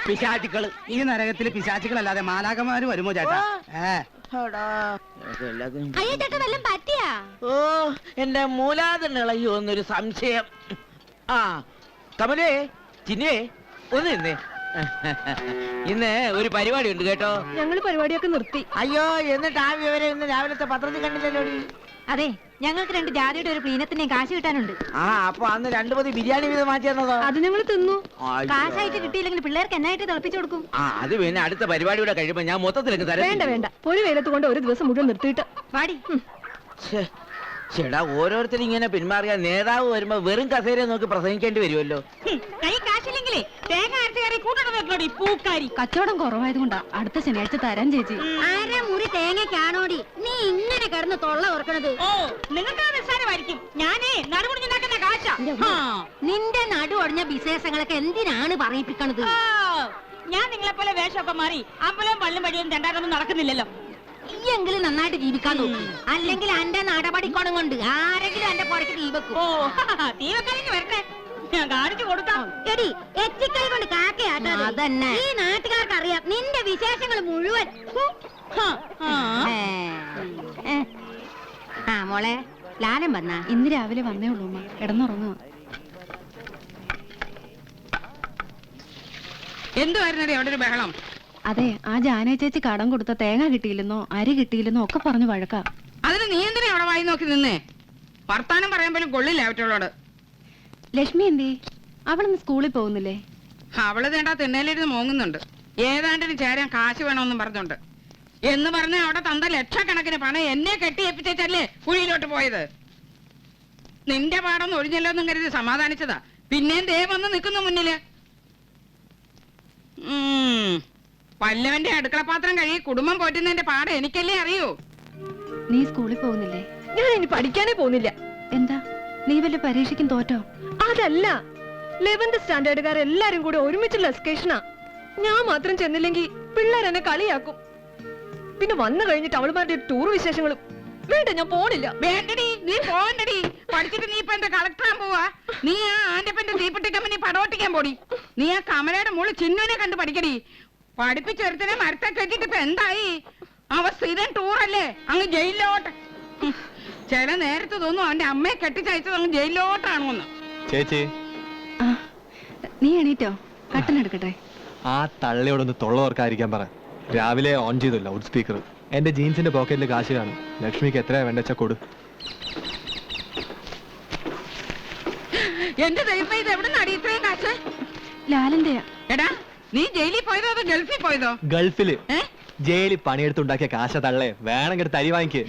പിശാചുക്കള് ഈ നരകത്തില് പിശാചുക്കളല്ലാതെ മാലാകമാര് വരുമോ ചേട്ടാ? ഓ എന്റെ മൂലാതന്നെ ഇളയോന്നൊരു സംശയം. ആ കമലേ ചിന്നേ ഒന്ന് നിന്നേ. ഇന്ന് ഒരു പരിപാടി ഉണ്ട് കേട്ടോ. ഞങ്ങള് പരിപാടിയൊക്കെ നിർത്തി. അയ്യോ എന്നിട്ട് ആ വിവരം ഇന്ന് രാവിലത്തെ പത്രത്തിൽ കണ്ടില്ലല്ലോ. അതെ, ഞങ്ങൾക്ക് 2 ജാതിയുടെ ഒരു പ്ലീനത്തിനെ കാശ് കിട്ടാനുണ്ട്. ആ അപ്പൊ അന്ന് 2 പൊതി ബിരിയാണി വീതം മാറ്റി തന്നതോ? അത് ഞങ്ങൾ തിന്നു. കാശായിട്ട് കിട്ടിയില്ലെങ്കിൽ പിള്ളേർക്ക് എന്നായിട്ട് തിളപ്പിച്ചു കൊടുക്കും. ആ അത് പിന്നെ അടുത്ത പരിപാടിയുടെ കഴിയുമ്പോ ഞാൻ മൊത്തത്തിലേക്ക് തരാം. വേണ്ട വേണ്ട, ഒരു വെയിലത്ത് കൊണ്ട് ഒരു ദിവസം മുഴുവൻ നിർത്തിയിട്ട് പാടി. ചേടാ ഓരോരുത്തരും ഇങ്ങനെ പിന്മാറിയാൽ നേതാവ് വരുമ്പോ വെറും കസേര നോക്കി പ്രസംഗിക്കേണ്ടി വരുമല്ലോ. കൈ കാശില്ലെങ്കിലേ തേങ്ങ അരച്ച് കറി കൂട്ടണോ പൂക്കാരി. കച്ചവടം കുറവായത് കൊണ്ടാ അടുത്ത ശനിയാഴ്ച തരാൻ ചേച്ചി. ആരാ മുറി തേങ്ങക്കാണോടി നീ ഇങ്ങനെ കിടന്ന് തൊള്ള ഓർക്കണത്? ഓ നിങ്ങൾക്ക് നിസ്സാരമായിരിക്കും. ഞാനേ നടുമുടിഞ്ഞുണ്ടാക്കുന്ന കാശ. നിന്റെ നടു ഒടിഞ്ഞ വിശേഷങ്ങളൊക്കെ എന്തിനാണ് പറയിപ്പിക്കണത്? ഞാൻ നിങ്ങളെ പോലെ വേഷമൊക്കെ മാറി അമ്പലവും പള്ളും വഴിയും രണ്ടായിരൊന്നും നടക്കുന്നില്ലല്ലോ. എങ്കിലും നന്നായിട്ട് ജീവിക്കാൻ നോക്കും, അല്ലെങ്കിൽ എന്റെ നടപടിക്കോണം കൊണ്ട് ആരെങ്കിലും എന്റെ പുറക്ക് തീ വെക്കും. ഓ തീ വെക്കാനെങ്കിൽ വരട്ടെ, ഞാൻ കാണിച്ചു കൊടുക്കാം. എടി എച്ചിക്കൈ കൊണ്ട് കാക്കയാട്ടോ. അതന്നെ ഈ നാട്ടുകാർക്ക് അറിയാം നിന്റെ വിശേഷങ്ങൾ മുഴുവൻ. ആ മോളെ ലാലം വന്നാ? ഇന്ന് രാവിലെ വന്നേ ഉള്ളൂ അമ്മ, കിടന്നുറങ്ങുക. എന്തുവായിരുന്നേ അവിടെ ഒരു ബഹളം? അതെ, ആ ജാന ചേച്ചി കടം കൊടുത്ത തേങ്ങ കിട്ടിയില്ലെന്നോ അരി കിട്ടിയില്ലെന്നോ ഒക്കെ പറഞ്ഞു വഴക്കാ. അതിന് നീ എന്തിനാ അവിടെ വായി നോക്കി നിന്നേ? വർത്താനം പറയാൻ പോലും കൊള്ളില്ല അവറ്റോളോട്. ലക്ഷ്മി എന്തേ? അവളിന്ന് സ്കൂളിൽ പോകുന്നില്ലേ? അവള് തേണ്ടാ തിണ്ണയിലിരുന്ന് മോങ്ങുന്നുണ്ട്. ഏതാണ്ടിന് ചേരാൻ കാശ് വേണമെന്നും പറഞ്ഞോണ്ട് എന്ന് പറഞ്ഞ അവിടെ തന്ന ലക്ഷക്കണക്കിന് പണം എന്നെ കെട്ടിയേപ്പിച്ചല്ലേ കുഴിയിലോട്ട് പോയത്. നിന്റെ പാടൊന്നും ഒഴിഞ്ഞല്ലോ എന്നും കരുതി സമാധാനിച്ചതാ. പിന്നെയും ദേ വന്ന് നിൽക്കുന്നു മുന്നില്. പല്ലവന്റെ അടുക്കളപാത്രം കഴുകി കുടുംബം പോറ്റുന്നതിന്റെ പാട് എനിക്കല്ലേ അറിയൂ. നീ സ്കൂളിൽ പോകുന്നില്ലേ? ഞാൻ ഇനി പഠിക്കാനേ പോകുന്നില്ല. എന്താ, നീ വല്ല പരീക്ഷയ്ക്കും തോറ്റോ? അതല്ല, 11th സ്റ്റാൻഡേർഡുകാരെല്ലാരും കൂടെ ഒരുമിച്ചുള്ള എസ്കേഷനാ. ഞാൻ മാത്രം ചെന്നില്ലെങ്കിൽ പിള്ളേർ എന്നെ കളിയാക്കും. പിന്നെ വന്നു കഴിഞ്ഞിട്ട് അവളുമാരുടെ ടൂർ വിശേഷങ്ങളും. വേണ്ട, ഞാൻ പോണില്ല. വേണ്ടടി, നീ പോകണ്ടടി. പഠിച്ചിട്ട് നീ ഇപ്പൊ എന്താ കളക്ടറാൻ പോവാ? നീ ആ ആന്റപ്പന്റെ തീപ്പെട്ടി കമ്പനി പടോട്ടിക്കാൻ പോടി. നീ ആ കമലയുടെ മോള് ചിന്നുവിനെ കണ്ട് പഠിക്കടി. പഠിപ്പിച്ചെടുത്തിനെ മരത്തെ കെട്ടിട്ട് ഇപ്പൊ എന്തായി? അവ സ്ഥിരം ടൂറല്ലേ അങ്ങ് ജയിലിലോട്ട്. ചില നേരത്തെ തോന്നും അവന്റെ അമ്മയെ കെട്ടിച്ചയച്ചത് അങ്ങ് ജയിലിലോട്ടാണോന്ന്. ചേച്ചി, നീ എണീറ്റോ? കട്ടനെടുക്കട്ടെ. ആ തള്ളയോടൊന്ന് തൊള്ളവർക്കായിരിക്കാൻ പറ. രാവിലെ ഓൺ ചെയ്തു ലൗഡ് സ്പീക്കർ. എന്റെ ജീൻസിന്റെ പോക്കറ്റിൽ കാശ് കാണും. ലക്ഷ്മിക്ക് എത്രയാ വേണ്ടച്ചാ കൊടു. എന്റെ ദൈവം, ഇത് എവിടെ നടി ഇത്രയും കാശ്? ലാലന്റെയാ. എടാ, നീ ജയിലിൽ പോയതോ അതോ ഗൾഫിൽ പോയതോ? ഗൾഫില് ജയിലിൽ പണിയെടുത്തുണ്ടാക്കിയ കാശ തള്ളേ. വേണമെങ്കിൽ തരി വാങ്ങിക്ക്.